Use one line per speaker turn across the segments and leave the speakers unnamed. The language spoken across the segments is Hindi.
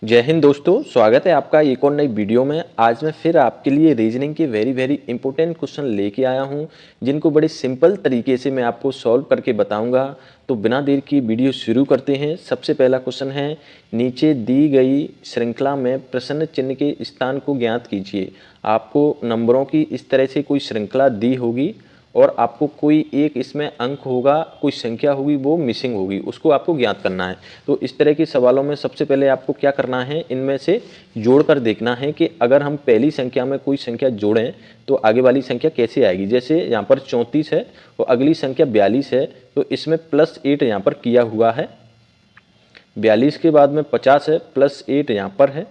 जय हिंद दोस्तों, स्वागत है आपका एक और नई वीडियो में। आज मैं फिर आपके लिए रीजनिंग के वेरी इंपॉर्टेंट क्वेश्चन लेके आया हूं, जिनको बड़े सिंपल तरीके से मैं आपको सॉल्व करके बताऊंगा। तो बिना देर की वीडियो शुरू करते हैं। सबसे पहला क्वेश्चन है, नीचे दी गई श्रृंखला में प्रश्न चिन्ह के स्थान को ज्ञात कीजिए। आपको नंबरों की इस तरह से कोई श्रृंखला दी होगी और आपको कोई एक इसमें अंक होगा, कोई संख्या होगी, वो मिसिंग होगी, उसको आपको ज्ञात करना है। तो इस तरह के सवालों में सबसे पहले आपको क्या करना है, इनमें से जोड़कर देखना है कि अगर हम पहली संख्या में कोई संख्या जोड़ें तो आगे वाली संख्या कैसे आएगी। जैसे यहाँ पर 34 है और अगली संख्या 42 है, तो इसमें +8 यहाँ पर किया हुआ है। 42 के बाद में 50 है, +8 यहाँ पर है।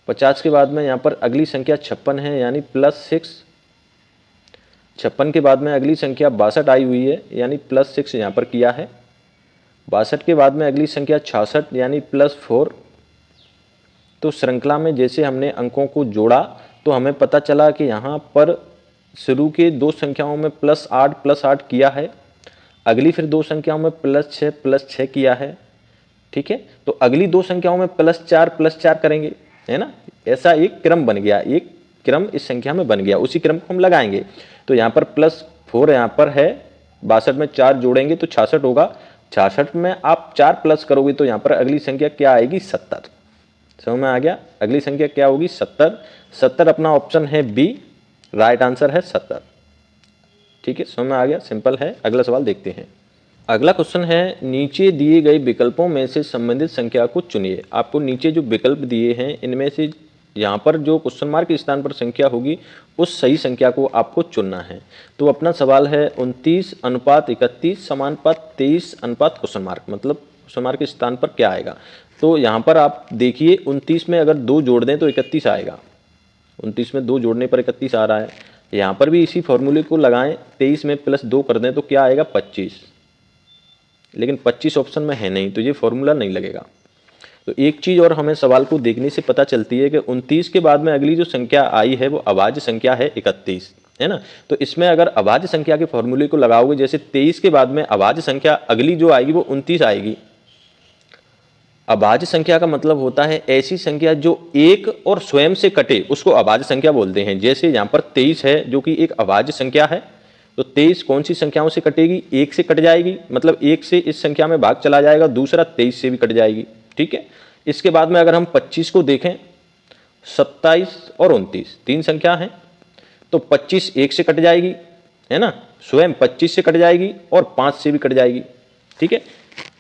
50 के बाद में यहाँ पर अगली संख्या 56 है, यानी +6। 56 के बाद में अगली संख्या 62 आई हुई है, यानी +6 यहाँ पर किया है। 62 के बाद में अगली संख्या 66, यानी +4। तो श्रृंखला में जैसे हमने अंकों को जोड़ा तो हमें पता चला कि यहाँ पर शुरू के दो संख्याओं में +8 किया है, अगली फिर दो संख्याओं में +6 किया है। ठीक है, तो अगली दो संख्याओं में +4 करेंगे, है ना। ऐसा एक क्रम बन गया, एक क्रम इस संख्या में बन गया, उसी क्रम को हम लगाएंगे। तो यहाँ पर +4 यहाँ पर है, 62 में 4 जोड़ेंगे तो 66 होगा। 66 में आप 4 प्लस करोगे तो यहाँ पर अगली संख्या क्या आएगी, 70। समझ में आ गया, अगली संख्या क्या होगी, 70। 70 अपना ऑप्शन है बी, राइट आंसर है 70। ठीक है, समझ में आ गया, सिंपल है। अगला सवाल देखते हैं। अगला क्वेश्चन है, नीचे दिए गए विकल्पों में से संबंधित संख्या को चुनिए। आपको नीचे जो विकल्प दिए हैं इनमें से यहाँ पर जो क्वेश्चन मार्क के स्थान पर संख्या होगी उस सही संख्या को आपको चुनना है। तो अपना सवाल है 29:31 समानुपात 23 क्वेश्चन मार्क, मतलब क्वेश्चन मार्क के स्थान पर क्या आएगा। तो यहाँ पर आप देखिए 29 में अगर 2 जोड़ दें तो 31 आएगा। 29 में 2 जोड़ने पर 31 आ रहा है। यहाँ पर भी इसी फॉर्मूले को लगाएं, 23 में +2 कर दें तो क्या आएगा, 25। लेकिन 25 ऑप्शन में है नहीं, तो ये फॉर्मूला नहीं लगेगा। तो एक चीज़ और हमें सवाल को देखने से पता चलती है कि 29 के बाद में अगली जो संख्या आई है वो अभाज्य संख्या है 31, है ना। तो इसमें अगर अभाज्य संख्या के फॉर्मूले को लगाओगे, जैसे 23 के बाद में अभाज्य संख्या अगली जो आएगी वो 29 आएगी। अभाज्य संख्या का मतलब होता है ऐसी संख्या जो एक और स्वयं से कटे, उसको अभाज्य संख्या बोलते हैं। जैसे यहाँ पर 23 है जो कि एक अभाज्य संख्या है, तो 23 कौन सी संख्याओं से कटेगी, 1 से कट जाएगी, मतलब 1 से इस संख्या में भाग चला जाएगा, दूसरा 23 से भी कट जाएगी। ठीक है, इसके बाद में अगर हम 25 को देखें, 27 और 29 तीन संख्या हैं, तो 25 1 से कट जाएगी, है ना, स्वयं 25 से कट जाएगी और 5 से भी कट जाएगी। ठीक है,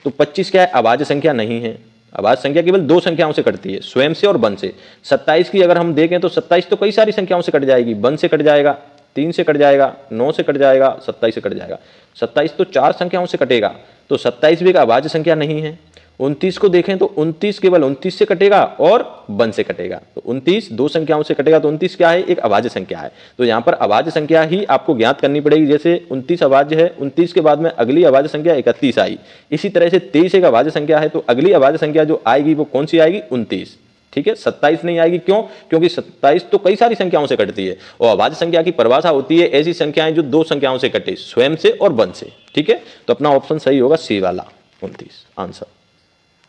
तो 25 क्या है, अभाज्य संख्या नहीं है। अभाज्य संख्या केवल दो संख्याओं से कटती है, स्वयं से और वन से। 27 की अगर हम देखें तो 27 तो कई सारी संख्याओं से कट जाएगी, वन से कट जाएगा, 3 से कट जाएगा, 9 से कट जाएगा, 27 से कट जाएगा। 27 तो 4 संख्याओं से कटेगा, तो 27 भी एक अभाज्य संख्या नहीं है। 29 को देखें तो 29 केवल 29 से कटेगा और 1 से कटेगा, तो 29 दो संख्याओं से कटेगा, तो 29 क्या है, एक अभाज्य संख्या है। तो यहाँ पर अभाज्य संख्या ही आपको ज्ञात करनी पड़ेगी। जैसे 29 अभाज्य है, 29 के बाद में अगली अभाज्य संख्या 31 आई। इसी तरह से 23 एक अभाज्य संख्या है, तो अगली अभाज्य संख्या जो आएगी वो कौन सी आएगी, 29। ठीक है, 27 नहीं आएगी, क्यों, क्योंकि 27 तो कई सारी संख्याओं से कटती है और अभाज्य संख्या की परिभाषा होती है ऐसी संख्याएं जो दो संख्याओं से कटे, स्वयं से और वन से। ठीक है, तो अपना ऑप्शन सही होगा सी वाला, 29 आंसर।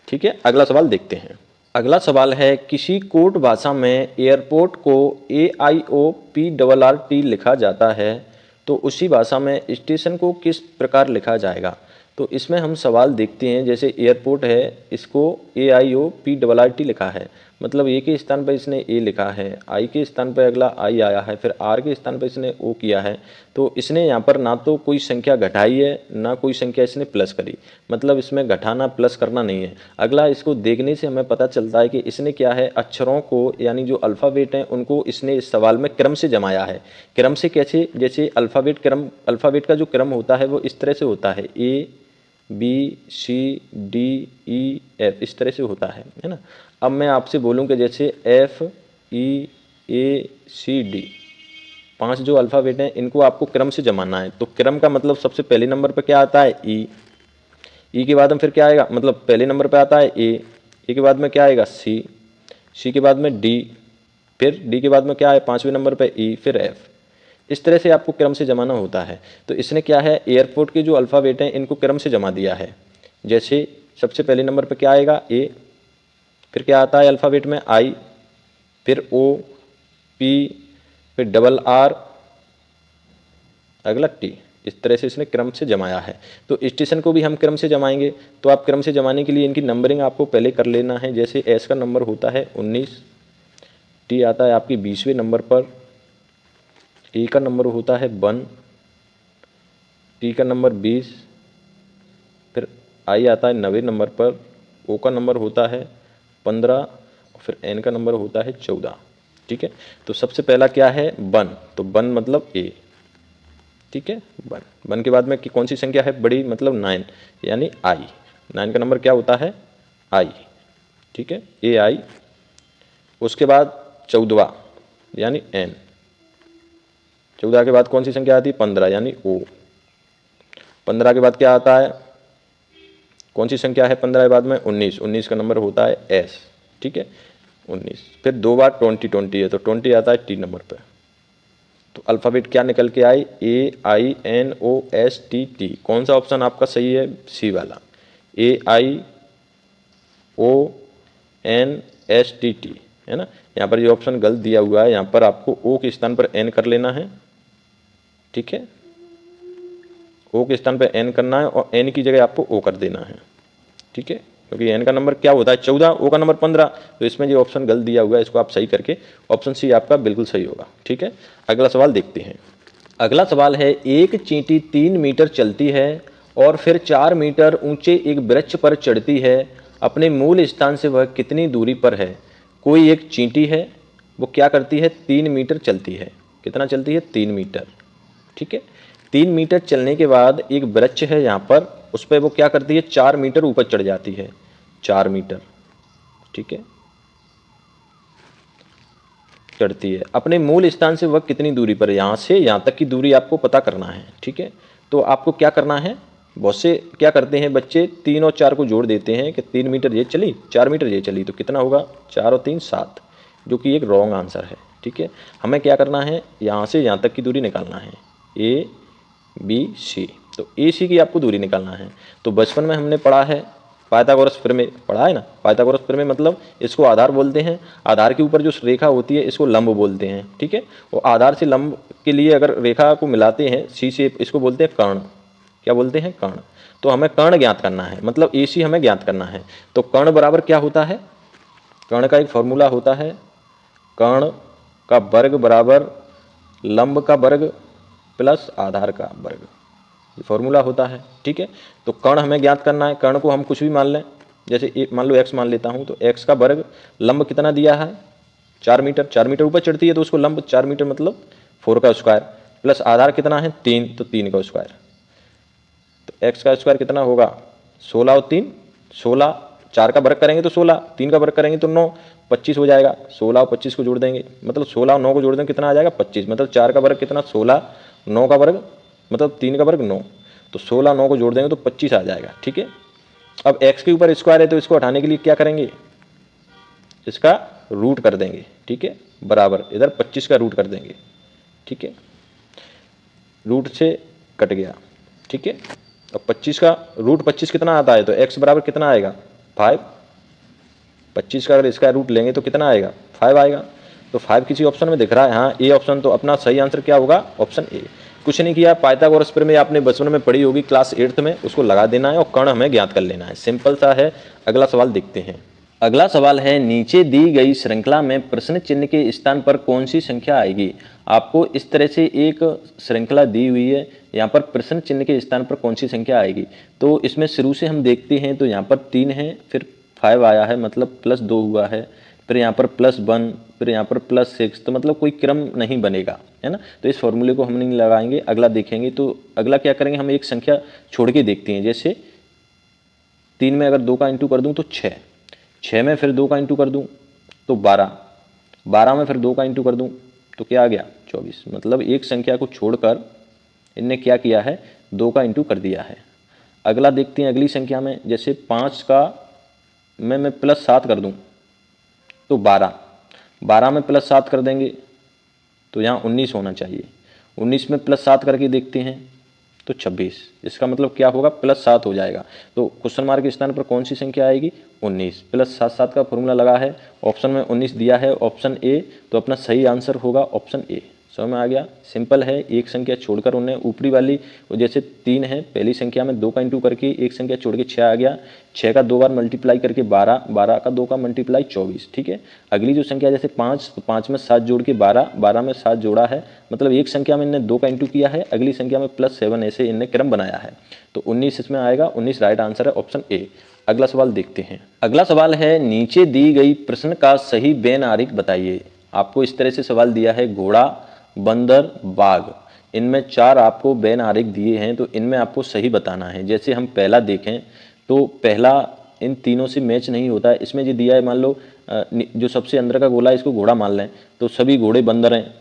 ठीक है, अगला सवाल देखते हैं। अगला सवाल है, किसी कोड भाषा में एयरपोर्ट को AIOPRRT लिखा जाता है, तो उसी भाषा में स्टेशन को किस प्रकार लिखा जाएगा। तो इसमें हम सवाल देखते हैं, जैसे एयरपोर्ट है, इसको AIOPRRT लिखा है, मतलब ए के स्थान पर इसने ए लिखा है, आई के स्थान पर अगला आई आया है, फिर आर के स्थान पर इसने ओ किया है। तो इसने यहाँ पर ना तो कोई संख्या घटाई है ना कोई संख्या इसने प्लस करी, मतलब इसमें घटाना प्लस करना नहीं है। अगला इसको देखने से हमें पता चलता है कि इसने क्या है, अक्षरों को यानी जो अल्फ़ाबेट हैं उनको इसने इस सवाल में क्रम से जमाया है। क्रम से कैसे, जैसे अल्फ़ाबेट क्रम, अल्फ़ाबेट का जो क्रम होता है वो इस तरह से होता है, ABCDEF इस तरह से होता है ना। अब मैं आपसे बोलूं कि जैसे FEACD 5 जो अल्फ़ाबेट हैं इनको आपको क्रम से जमाना है। तो क्रम का मतलब सबसे पहले नंबर पर क्या आता है, ई के बाद में फिर क्या आएगा, मतलब पहले नंबर पर आता है ए के बाद में क्या आएगा, सी के बाद में डी, फिर डी के बाद में क्या है, 5वें नंबर पर ई, फिर एफ। इस तरह से आपको क्रम से जमाना होता है। तो इसने क्या है, एयरपोर्ट के जो अल्फ़ाबेट हैं इनको क्रम से जमा दिया है। जैसे सबसे पहले नंबर पर क्या आएगा, ए, फिर क्या आता है अल्फ़ाबेट में, आई, फिर ओ, पी, फिर डबल आर, अगला टी। इस तरह से इसने क्रम से जमाया है। तो स्टेशन को भी हम क्रम से जमाएंगे। तो आप क्रम से जमाने के लिए इनकी नंबरिंग आपको पहले कर लेना है। जैसे एस का नंबर होता है 19, टी आता है आपकी 20वें नंबर पर, ए का नंबर होता है 1, टी का नंबर 20, फिर आई आता है 90 नंबर पर, ओ का नंबर होता है 15, और फिर एन का नंबर होता है 14। ठीक है, तो सबसे पहला क्या है, 1, तो 1 मतलब ए। ठीक है, 1 के बाद में कि कौन सी संख्या है बड़ी, मतलब 9, यानी आई। 9 का नंबर क्या होता है, आई। ठीक है, ए आई। उसके बाद 14 यानी एन। 14 के बाद कौन सी संख्या आती है, 15 यानी ओ। 15 के बाद क्या आता है, कौन सी संख्या है 15 के बाद में, 19। 19 का नंबर होता है एस। ठीक है, 19। फिर 2 बार 20 है, तो 20 आता है टी नंबर पर। तो अल्फ़ाबेट क्या निकल के आई, A I N O S T T. कौन सा ऑप्शन आपका सही है, सी वाला, A I O N S T T, है ना। यहाँ पर ये ऑप्शन गलत दिया हुआ है, यहाँ पर आपको ओ के स्थान पर एन कर लेना है। ठीक है, ओ के स्थान पर एन करना है और एन की जगह आपको ओ कर देना है। ठीक है, क्योंकि एन का नंबर क्या होता है 14, ओ का नंबर 15, तो इसमें ये ऑप्शन गलत दिया हुआ है, इसको आप सही करके ऑप्शन सी आपका बिल्कुल सही होगा। ठीक है, अगला सवाल देखते हैं। अगला सवाल है, एक चींटी 3 मीटर चलती है और फिर 4 मीटर ऊंचे एक वृक्ष पर चढ़ती है, अपने मूल स्थान से वह कितनी दूरी पर है। कोई एक चींटी है, वो क्या करती है, 3 मीटर चलती है। कितना चलती है, 3 मीटर। ठीक है, 3 मीटर चलने के बाद एक वृक्ष है यहाँ पर, उस पर वो क्या करती है, 4 मीटर ऊपर चढ़ जाती है, 4 मीटर। ठीक है, चढ़ती है, अपने मूल स्थान से वह कितनी दूरी पर है, यहाँ से यहाँ तक की दूरी आपको पता करना है। ठीक है, तो आपको क्या करना है, बहुत से क्या करते हैं बच्चे, 3 और 4 को जोड़ देते हैं कि 3 मीटर ये चली, 4 मीटर ये चली, तो कितना होगा, 4 और 3 7, जो कि एक रॉन्ग आंसर है। ठीक है, हमें क्या करना है, यहाँ से यहाँ तक की दूरी निकालना है, ए बी सी। तो ए सी की आपको दूरी निकालना है। तो बचपन में हमने पढ़ा है, पाइथागोरस प्रमेय पढ़ा है ना। पाइथागोरस प्रमेय मतलब इसको आधार बोलते हैं, आधार के ऊपर जो रेखा होती है इसको लंब बोलते हैं। ठीक है, और आधार से लंब के लिए अगर रेखा को मिलाते हैं सी से, इसको बोलते हैं कर्ण। क्या बोलते हैं, कर्ण। तो हमें कर्ण ज्ञात करना है, मतलब ए सी हमें ज्ञात करना है। तो कर्ण बराबर क्या होता है, कर्ण का एक फॉर्मूला होता है, कर्ण का वर्ग बराबर लंब का वर्ग प्लस आधार का वर्ग, ये फॉर्मूला होता है। ठीक है, तो कर्ण हमें ज्ञात करना है। कर्ण को हम कुछ भी मान लें, जैसे मान लो x मान लेता हूँ, तो x का वर्ग, लंब कितना दिया है 4 मीटर, 4 मीटर ऊपर चढ़ती है तो उसको लंब 4 मीटर मतलब 4 का स्क्वायर, प्लस आधार कितना है 3, तो 3 का स्क्वायर। तो x का स्क्वायर कितना होगा 16 और 3 16, 4 का वर्ग करेंगे तो 16, 3 का वर्ग करेंगे तो 9, 25 हो जाएगा। 16 और 25 को जोड़ देंगे, मतलब 16 और 9 को जोड़ देंगे कितना आ जाएगा 25, मतलब 4 का वर्ग कितना 16, 9 का वर्ग मतलब 3 का वर्ग 9, तो 16 9 को जोड़ देंगे तो 25 आ जाएगा। ठीक है, अब x के ऊपर स्क्वायर है तो इसको हटाने के लिए क्या करेंगे, इसका रूट कर देंगे। ठीक है, बराबर इधर 25 का रूट कर देंगे। ठीक है, रूट से कट गया। ठीक है, अब 25 का रूट 25 कितना आता है, तो x बराबर कितना आएगा 5। 25 का अगर इसका रूट लेंगे तो कितना आएगा 5 आएगा। तो 5 किसी ऑप्शन में दिख रहा है, हाँ ए ऑप्शन, तो अपना सही आंसर क्या होगा, ऑप्शन ए। कुछ नहीं किया, पाइथागोरस प्रमेय आपने बचपन में पढ़ी होगी क्लास 8th में, उसको लगा देना है और कर्ण हमें ज्ञात कर लेना है, सिंपल सा है। अगला सवाल देखते हैं। अगला सवाल है, नीचे दी गई श्रृंखला में प्रश्न चिन्ह के स्थान पर कौन सी संख्या आएगी। आपको इस तरह से एक श्रृंखला दी हुई है, यहाँ पर प्रश्न चिन्ह के स्थान पर कौन सी संख्या आएगी। तो इसमें शुरू से हम देखते हैं तो यहाँ पर 3 है, फिर 5 आया है, मतलब +2 हुआ है, फिर यहाँ पर +1, फिर यहाँ पर +6, तो मतलब कोई क्रम नहीं बनेगा, है ना। तो इस फॉर्मूले को हम नहीं लगाएंगे, अगला देखेंगे। तो अगला क्या करेंगे, हम एक संख्या छोड़ के देखते हैं। जैसे 3 में अगर 2 का इंटू कर दूं तो 6, 6 में फिर 2 का इंटू कर दूं तो 12, 12 में फिर 2 का इंटू कर दूं तो क्या आ गया 24। मतलब एक संख्या को छोड़कर इनने क्या किया है, 2 का इंटू कर दिया है। अगला देखते हैं अगली संख्या में, जैसे 5 का मैं +7 कर दूं तो 12, 12 में +7 कर देंगे तो यहाँ 19 होना चाहिए। 19 में +7 करके देखते हैं तो 26। इसका मतलब क्या होगा, +7 हो जाएगा। तो क्वेश्चन मार्क के स्थान पर कौन सी संख्या आएगी, 19। +7 7 का फॉर्मूला लगा है, ऑप्शन में 19 दिया है, ऑप्शन ए, तो अपना सही आंसर होगा ऑप्शन ए। समझ में आ गया, सिंपल है। एक संख्या छोड़कर उन्हें ऊपरी वाली, जैसे 3 है, पहली संख्या में 2 का इंटू करके एक संख्या छोड़ के 6 आ गया, 6 का 2 बार मल्टीप्लाई करके 12, 12 का 2 का मल्टीप्लाई 24। ठीक है, अगली जो संख्या जैसे 5, तो 5 में 7 जोड़ के 12, 12 में 7 जोड़ा है, मतलब एक संख्या में इनने 2 का इंटू किया है, अगली संख्या में +7, ऐसे इनने क्रम बनाया है। तो 19 इसमें आएगा, 19 राइट आंसर है, ऑप्शन ए। अगला सवाल देखते हैं। अगला सवाल है, नीचे दी गई प्रश्न का सही बेन आरेख बताइए। आपको इस तरह से सवाल दिया है, घोड़ा, बंदर, बाघ, इनमें 4 आपको बेन आरेख दिए हैं, तो इनमें आपको सही बताना है। जैसे हम पहला देखें तो पहला इन तीनों से मैच नहीं होता है। इसमें जो दिया है, मान लो जो सबसे अंदर का गोला है इसको घोड़ा मान लें, तो सभी घोड़े बंदर हैं,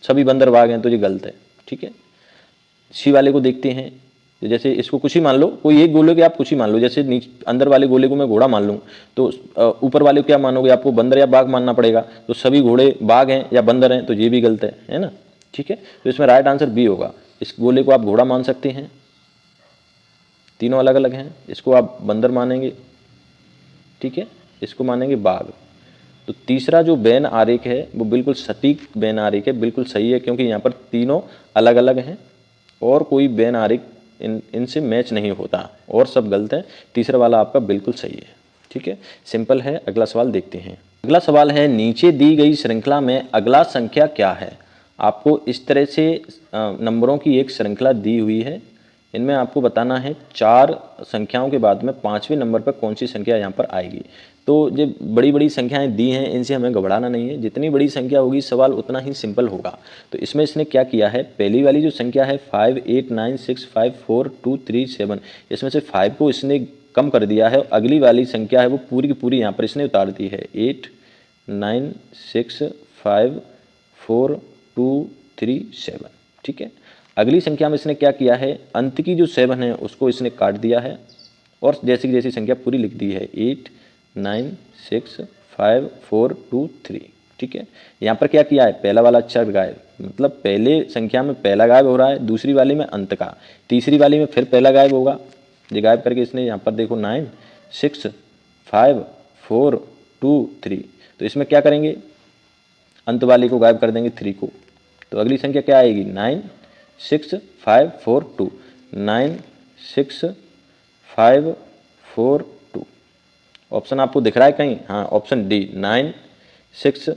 सभी बंदर बाघ हैं, तो ये गलत है। ठीक है, सी वाले को देखते हैं, तो जैसे इसको कुछ ही मान लो, कोई एक गोले के आप कुछ ही मान लो, जैसे नीचे अंदर वाले गोले को मैं घोड़ा मान लूँ, तो ऊपर वाले को क्या मानोगे, आपको बंदर या बाघ मानना पड़ेगा। तो सभी घोड़े बाघ हैं या बंदर हैं, तो ये भी गलत है ना। ठीक है, तो इसमें राइट आंसर बी होगा। इस गोले को आप घोड़ा मान सकते हैं, तीनों अलग अलग हैं, इसको आप बंदर मानेंगे, ठीक है, इसको मानेंगे बाघ। तो तीसरा जो बेन आरेख है वो बिल्कुल सटीक बेन आरेख है, बिल्कुल सही है, क्योंकि यहाँ पर तीनों अलग अलग हैं और कोई बेन आरेख इनसे मैच नहीं होता, और सब गलत है। तीसरा वाला आपका बिल्कुल सही है। ठीक है, सिंपल है। अगला सवाल देखते हैं। अगला सवाल है, नीचे दी गई श्रृंखला में अगला संख्या क्या है। आपको इस तरह से नंबरों की एक श्रृंखला दी हुई है, इनमें आपको बताना है 4 संख्याओं के बाद में 5वें नंबर पर कौन सी संख्या यहाँ पर आएगी। तो जो बड़ी बड़ी संख्याएं दी हैं इनसे हमें घबराना नहीं है, जितनी बड़ी संख्या होगी सवाल उतना ही सिंपल होगा। तो इसमें इसने क्या किया है, पहली वाली जो संख्या है 5 8 9 6 5 4 2 3 7, इसमें से 5 को इसने कम कर दिया है, अगली वाली संख्या है वो पूरी की पूरी यहाँ पर इसने उतार दी है, 8 9 6 5 4 2 3 7। ठीक है, अगली संख्या में इसने क्या किया है, अंत की जो 7 है उसको इसने काट दिया है, और जैसी की जैसी संख्या पूरी लिख दी है, 8 9 6 5 4 2 3। ठीक है, यहाँ पर क्या किया है, पहला वाला अक्षर गायब, मतलब पहले संख्या में पहला गायब हो रहा है, दूसरी वाली में अंत का, तीसरी वाली में फिर पहला गायब होगा, ये गायब करके इसने यहाँ पर देखो 9 6 5 4 2 3। तो इसमें क्या करेंगे, अंत वाली को गायब कर देंगे 3 को, तो अगली संख्या क्या आएगी, 9 6 5 4 2, 9 6 5 4 2। ऑप्शन आपको दिख रहा है कहीं, हाँ ऑप्शन डी, 9 6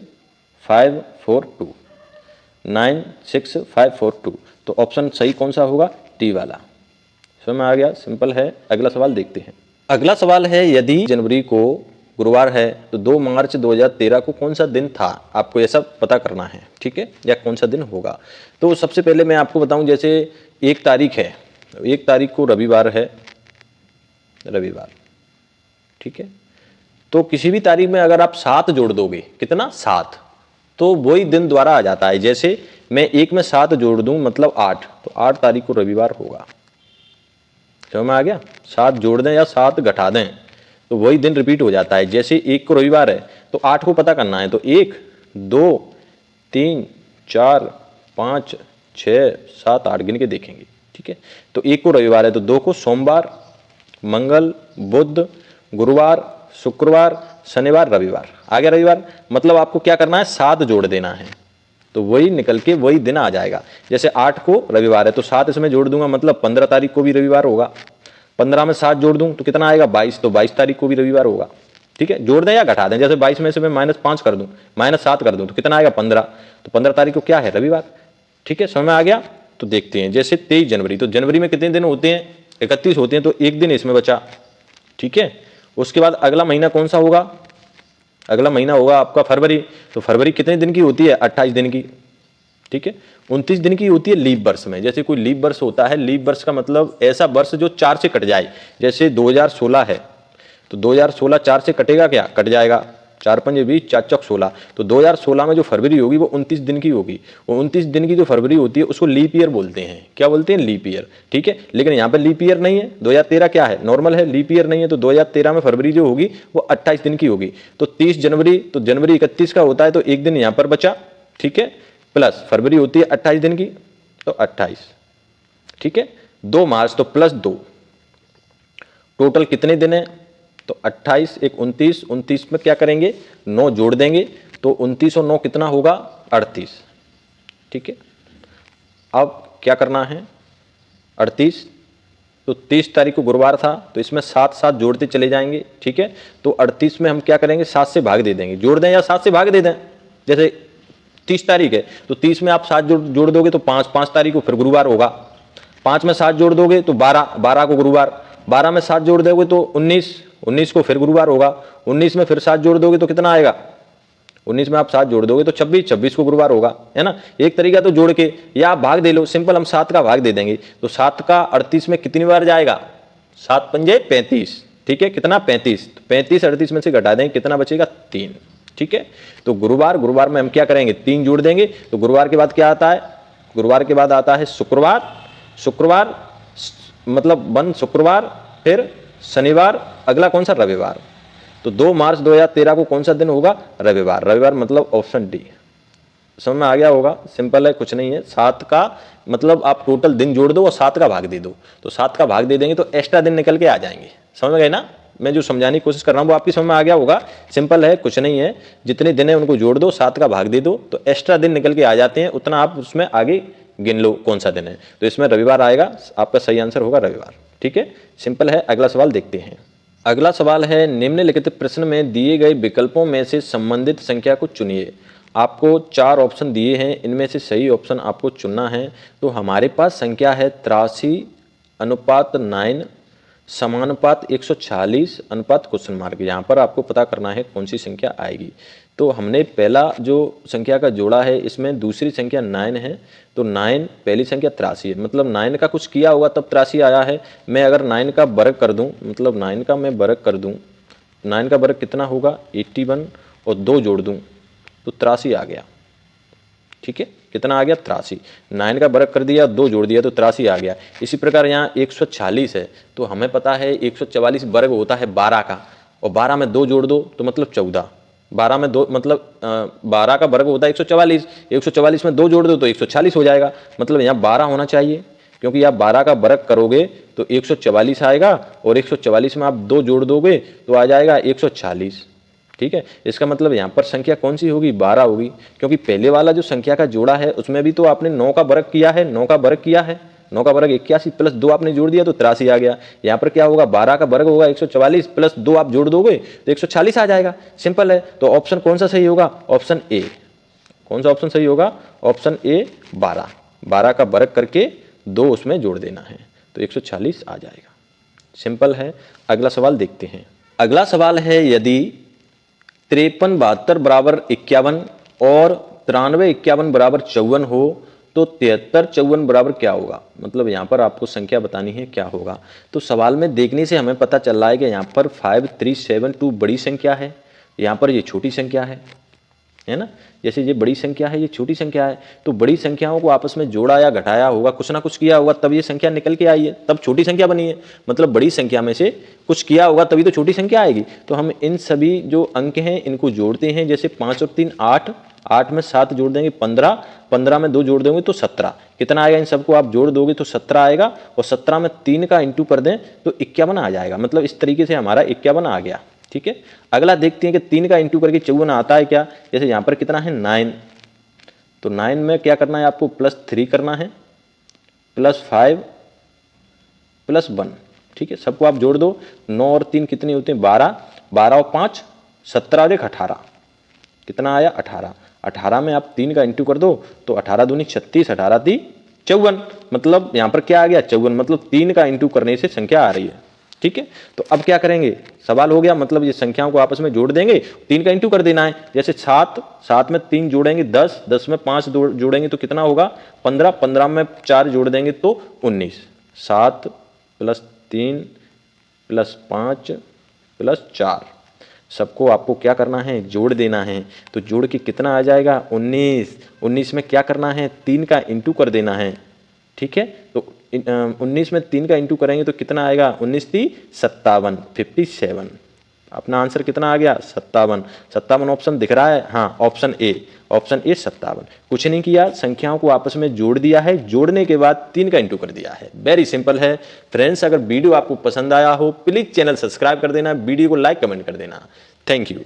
5 4 2, 9 6 5 4 2। तो ऑप्शन सही कौन सा होगा, डी वाला। समझ में आ गया, सिंपल है। अगला सवाल देखते हैं। अगला सवाल है, यदि जनवरी को गुरुवार है तो 2 मार्च 2013 को कौन सा दिन था, आपको ऐसा पता करना है। ठीक है, या कौन सा दिन होगा। तो सबसे पहले मैं आपको बताऊं, जैसे 1 तारीख है, 1 तारीख को रविवार है, रविवार। ठीक है, तो किसी भी तारीख में अगर आप 7 जोड़ दोगे, कितना 7, तो वही दिन द्वारा आ जाता है। जैसे मैं 1 में 7 जोड़ दूं मतलब 8, तो 8 तारीख को रविवार होगा। समझ में आ गया, 7 जोड़ दें या 7 घटा दें तो वही दिन रिपीट हो जाता है। जैसे 1 को रविवार है तो 8 को पता करना है, तो 1 2 3 4 5 6 7 8 गिन के देखेंगे। ठीक है, तो 1 को रविवार है तो 2 को सोमवार, मंगल, बुध, गुरुवार, शुक्रवार, शनिवार, रविवार। आ गया रविवार, मतलब आपको क्या करना है, 7 जोड़ देना है, तो वही निकल के वही दिन आ जाएगा। जैसे 8 को रविवार है तो 7 इसमें जोड़ दूंगा, मतलब 15 तारीख को भी रविवार होगा। 15 में 7 जोड़ दूं तो कितना आएगा, 22, तो 22 तारीख को भी रविवार होगा। ठीक है, जोड़ दें या घटा दें, जैसे 22 में से मैं -5 कर दूं, -7 कर दूं तो कितना आएगा, 15, तो 15 तारीख को क्या है, रविवार। ठीक है, समझ में आ गया। तो देखते हैं, जैसे 23 जनवरी, तो जनवरी में कितने दिन होते हैं, 31 होते हैं, तो एक दिन इसमें बचा। ठीक है, उसके बाद अगला महीना कौन सा होगा, अगला महीना होगा आपका फरवरी, तो फरवरी कितने दिन की होती है, 28 दिन की। ठीक है, 29 दिन की होती है लीप वर्ष में। जैसे कोई लीप वर्ष होता है, लीप वर्ष का मतलब ऐसा वर्ष जो 4 से कट जाए। जैसे 2016 है तो 2016 4 से कटेगा क्या, कट जाएगा, 4 पंजे 20, 4 चौक 16, तो 2016 में जो फरवरी होगी वो 29 दिन की होगी। वो 29 दिन की जो फरवरी होती है उसको लीप ईयर बोलते हैं। क्या बोलते हैं, लीप ईयर। ठीक है, लेकिन यहाँ पर लीप ईयर नहीं है, 2013 क्या है, नॉर्मल है, लीप ईयर नहीं है। तो 2013 में फरवरी जो होगी वो 28 दिन की होगी। तो 30 जनवरी, तो जनवरी 31 का होता है, तो एक दिन यहाँ पर बचा। ठीक है, प्लस फरवरी होती है 28 दिन की, तो 28। ठीक है, 2 मार्च तो प्लस 2, टोटल कितने दिन है? तो 28 एक 29, 29 में क्या करेंगे 9 जोड़ देंगे तो 29 और 9 कितना होगा 38। ठीक है, अब क्या करना है 38 तो 30 तारीख को गुरुवार था तो इसमें 7 7 जोड़ते चले जाएंगे। ठीक है, तो 38 में हम क्या करेंगे 7 से भाग दे देंगे, जोड़ दें या 7 से भाग दे दें। जैसे 30 तारीख है तो 30 में आप 7 जोड़ दोगे तो 5 तारीख को फिर गुरुवार होगा, 5 में 7 जोड़ दोगे तो 12 को गुरुवार, 12 में 7 जोड़ दोगे तो 19 को फिर गुरुवार होगा, 19 में फिर 7 जोड़ दोगे तो कितना आएगा 19 में आप 7 जोड़ दोगे तो 26 को गुरुवार होगा, है ना। एक तरीका तो जोड़ के या आप भाग दे लो, सिंपल हम 7 का भाग दे देंगे तो 7 का 38 में कितनी बार जाएगा 7 पंजे 35। ठीक है, कितना 35, तो 35 38 में से घटा देंगे कितना बचेगा 3। ठीक है, तो गुरुवार में हम क्या करेंगे 3 जोड़ देंगे तो गुरुवार के बाद क्या आता है, गुरुवार के बाद आता है शुक्रवार मतलब 1 शुक्रवार, फिर शनिवार, अगला कौन सा रविवार। तो 2 मार्च 2013 को कौन सा दिन होगा रविवार मतलब ऑप्शन डी। समझ में आ गया होगा, सिंपल है, कुछ नहीं है। 7 का मतलब आप टोटल दिन जोड़ दो और 7 का भाग दे दो, तो 7 का भाग दे देंगे तो एक्स्ट्रा दिन निकल के आ जाएंगे। समझ गए ना, मैं जो समझाने की कोशिश कर रहा हूँ वो आपकी समझ में आ गया होगा। सिंपल है, कुछ नहीं है, जितने दिन है उनको जोड़ दो, 7 का भाग दे दो तो एक्स्ट्रा दिन निकल के आ जाते हैं, उतना आप उसमें आगे गिन लो कौन सा दिन है। तो इसमें रविवार आएगा, आपका सही आंसर होगा रविवार। ठीक है, सिंपल है। अगला सवाल देखते हैं। अगला सवाल है, निम्नलिखित प्रश्न में दिए गए विकल्पों में से संबंधित संख्या को चुनिए। आपको 4 ऑप्शन दिए हैं, इनमें से सही ऑप्शन आपको चुनना है। तो हमारे पास संख्या है 83 अनुपात 9 समानुपात 140 अनुपात क्वेश्चन मार्क। यहाँ पर आपको पता करना है कौन सी संख्या आएगी। तो हमने पहला जो संख्या का जोड़ा है इसमें दूसरी संख्या 9 है, तो 9 पहली संख्या 83 है, मतलब 9 का कुछ किया होगा तब 83 आया है। मैं अगर 9 का वर्ग कर दूं, मतलब 9 का मैं वर्ग कर दूं, 9 का वर्ग कितना होगा 81 और 2 जोड़ दूं तो 83 आ गया। ठीक है, कितना आ गया 83, 9 का वर्ग कर दिया 2 जोड़ दिया तो 83 आ गया। इसी प्रकार यहाँ 140 है तो हमें पता है 144 वर्ग होता है 12 का, और 12 में 2 जोड़ दो तो मतलब 14, 12 में 2 मतलब 12 का वर्ग होता है 144, 144 में 2 जोड़ दो तो 140 हो जाएगा, मतलब यहाँ 12 होना चाहिए, क्योंकि आप 12 का वर्ग करोगे तो 144 आएगा और 144 में आप 2 जोड़ दोगे तो आ जाएगा 140। ठीक है, इसका मतलब यहाँ पर संख्या कौन सी होगी 12 होगी, क्योंकि पहले वाला जो संख्या का जोड़ा है उसमें भी तो आपने 9 का वर्ग किया है, 9 का वर्ग किया है, 9 का वर्ग 81 प्लस 2 आपने जोड़ दिया तो 83 आ गया। यहाँ पर क्या होगा 12 का वर्ग होगा 144 प्लस 2 आप जोड़ दोगे तो 140 आ जाएगा। सिंपल है, तो ऑप्शन कौन सा सही होगा, ऑप्शन ए। कौन सा ऑप्शन सही होगा, ऑप्शन ए 12, 12 का वर्ग करके 2 उसमें जोड़ देना है तो 140 आ जाएगा। सिंपल है। अगला सवाल देखते हैं। अगला सवाल है, यदि 53 72 बराबर 51 और 93 51 बराबर 54 हो तो 73 54 बराबर क्या होगा। मतलब यहाँ पर आपको संख्या बतानी है क्या होगा। तो सवाल में देखने से हमें पता चल रहा है कि यहाँ पर 5372 बड़ी संख्या है, यहाँ पर ये छोटी संख्या है ना। जैसे ये बड़ी संख्या है, ये छोटी संख्या है, तो बड़ी संख्याओं को आपस में जोड़ा या घटाया होगा, कुछ ना कुछ किया होगा तब ये संख्या निकल के आई है, तब छोटी संख्या बनी है। मतलब बड़ी संख्या में से कुछ किया होगा तभी तो छोटी संख्या आएगी। तो हम इन सभी जो अंक हैं इनको जोड़ते हैं। जैसे 5 और 3 8, 8 में 7 जोड़ देंगे 15, 15 में 2 जोड़ देंगे तो 17। कितना आएगा, इन सबको आप जोड़ दोगे तो 17 आएगा, और 17 में 3 का इंटू कर दें तो 51 आ जाएगा। मतलब इस तरीके से हमारा 51 आ गया। ठीक है, अगला देखते हैं कि 3 का इंटू करके 54 आता है क्या। जैसे यहाँ पर कितना है 9, तो 9 में क्या करना है आपको +3 करना है, +5 +1। ठीक है, सबको आप जोड़ दो, 9 और 3 कितने होते हैं 12, 12 और 5 17 और 1 18, कितना आया 18। 18 में आप 3 का इंटू कर दो तो 18 दूनी 36, 18 3 54। मतलब यहाँ पर क्या आ गया 54, मतलब 3 का इंटू करने से संख्या आ रही है। ठीक है, तो अब क्या करेंगे, सवाल हो गया, मतलब ये संख्याओं को आपस में जोड़ देंगे, 3 का इंटू कर देना है। जैसे 7, 7 में 3 जोड़ेंगे 10, 10 में 5 जोड़ेंगे तो कितना होगा 15, 15 में 4 जोड़ देंगे तो 19। 7 + 3 + 5 + 4, सबको आपको क्या करना है जोड़ देना है। तो जोड़ के कितना आ जाएगा 19। 19 में क्या करना है 3 का इंटू कर देना है। ठीक है, तो 19 में 3 का इंटू करेंगे तो कितना आएगा 19 × 3 = 57, 57 अपना आंसर कितना आ गया 57। 57 ऑप्शन दिख रहा है, हाँ ऑप्शन ए 57। कुछ नहीं किया, संख्याओं को आपस में जोड़ दिया है, जोड़ने के बाद 3 का इंटू कर दिया है। वेरी सिंपल है फ्रेंड्स। अगर वीडियो आपको पसंद आया हो प्लीज चैनल सब्सक्राइब कर देना, वीडियो को लाइक कमेंट कर देना। Thank you.